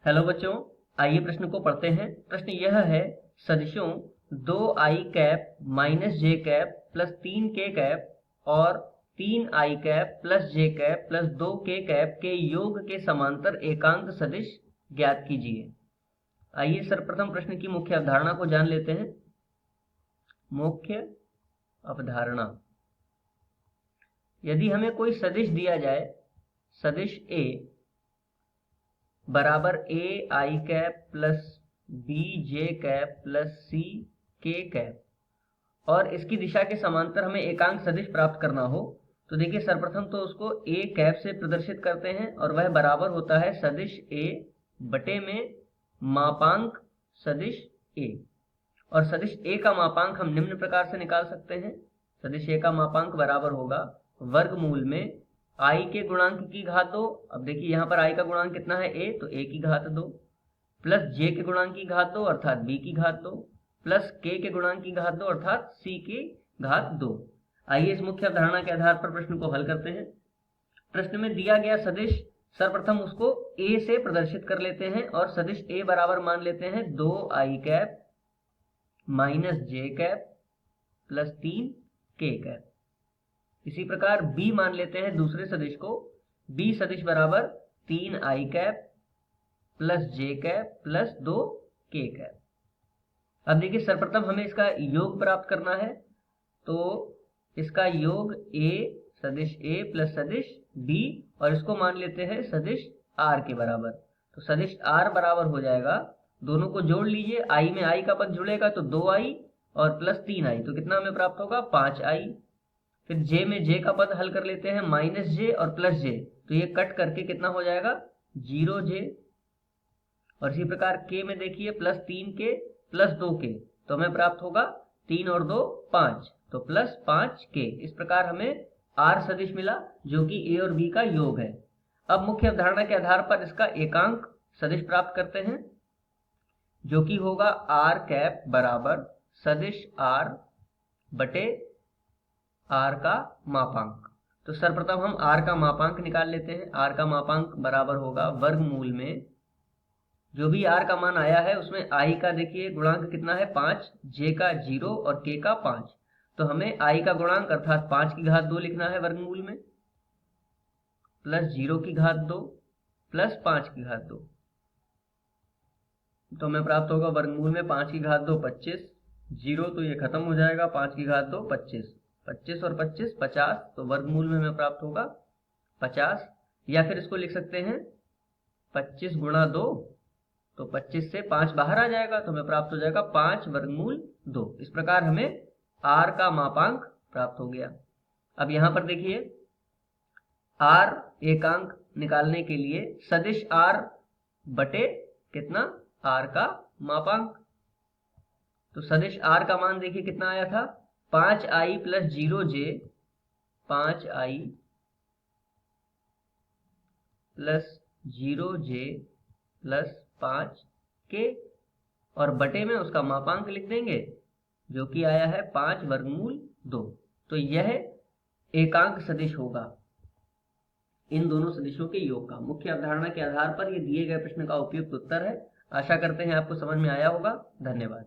Hello बच्चों, आइए प्रश्न को पढ़ते हैं। प्रश्न यह है, सदिशों 2i कैप माइनस जे कैप प्लस 3k कैप और 3i कैप प्लस जे कैप प्लस 2k कैप के योग के समांतर एकांक सदिश ज्ञात कीजिए। आइए सर्वप्रथम प्रश्न की मुख्य अवधारणा को जान लेते हैं। मुख्य अवधारणा, यदि हमें कोई सदिश दिया जाए, सदिश A बराबर A I cap plus B J cap plus C K cap और इसकी दिशा के समांतर हमें एकांक सदिश प्राप्त करना हो, तो देखिए सर्वप्रथम तो उसको ए कैप से प्रदर्शित करते हैं और वह बराबर होता है सदिश ए बटे में मापांक सदिश ए। और सदिश ए का मापांक हम निम्न प्रकार से निकाल सकते हैं। सदिश ए का मापांक बराबर होगा वर्गमूल में आई के गुणांक की घात 2। अब देखिए यहाँ पर आई का गुणांक कितना है ए, तो ए की घात 2 प्लस जे के गुणांक की घात 2 अर्थात बी की घात 2 प्लस के गुणांक की घात 2 अर्थात सी की घात 2। आइए इस मुख्य अवधारणा के आधार पर प्रश्न को हल करते हैं। प्रश्न में दिया गया सदिश सर्वप्रथम उसको ए से प्रदर्शित कर लेते हैं और सदिश ए बराबर मान लेते हैं 2i कैप माइनस जे कैप प्लस 3k कैप। इसी प्रकार b मान लेते हैं दूसरे सदिश को, b सदिश बराबर 3i कैप प्लस जे कैप प्लस 2k कैप। अब देखिए सर्वप्रथम हमें इसका योग प्राप्त करना है, तो इसका योग a सदिश a प्लस सदिश b और इसको मान लेते हैं सदिश r के बराबर। तो सदिश r बराबर हो जाएगा, दोनों को जोड़ लीजिए, i में i का पद जुड़ेगा तो 2i और प्लस 3i, तो कितना हमें प्राप्त होगा 5i। फिर j में j का पद हल कर लेते हैं, माइनस j और प्लस j, तो ये कट करके कितना हो जाएगा 0j। और इसी प्रकार k में देखिए प्लस 3k प्लस 2k, तो हमें प्राप्त होगा 3 और 2 5, तो प्लस 5k। इस प्रकार हमें r सदिश मिला जो कि a और b का योग है। अब मुख्य अवधारणा के आधार पर इसका एकांक सदिश प्राप्त करते हैं, जो कि होगा r कैप बराबर सदिश r बटे r का मापांक। तो सर्वप्रथम हम r का मापांक निकाल लेते हैं। r का मापांक बराबर होगा वर्गमूल में जो भी r का मान आया है उसमें i का देखिए गुणांक कितना है 5, j का 0 और k का 5, तो हमें i का गुणांक अर्थात 5 की घात 2 लिखना है वर्गमूल में, प्लस 0 की घात 2 प्लस 5 की घात 2, तो हमें प्राप्त होगा वर्गमूल में 5 की घात 2 25, 0 तो ये खत्म हो जाएगा, 5 की घात 2 25, 25 और 25 50, तो वर्गमूल में हमें प्राप्त होगा 50। या फिर इसको लिख सकते हैं 25 गुणा 2, तो 25 से 5 बाहर आ जाएगा, तो हमें प्राप्त हो जाएगा 5 वर्गमूल 2। इस प्रकार हमें r का मापांक प्राप्त हो गया। अब यहाँ पर देखिए r एकांक निकालने के लिए सदिश r बटे कितना r का मापांक, तो सदिश r का मान देखिए कितना आया था 5i plus 0j, 5i plus 0j plus 5k और बटे में उसका मापांक लिख देंगे जो कि आया है 5 वर्गमूल 2। तो यह एकांक सदिश होगा इन दोनों सदिशों के योग का। मुख्य अवधारणा के आधार पर ये दिए गए प्रश्न का उपयुक्त उत्तर है। आशा करते हैं आपको समझ में आया होगा। धन्यवाद।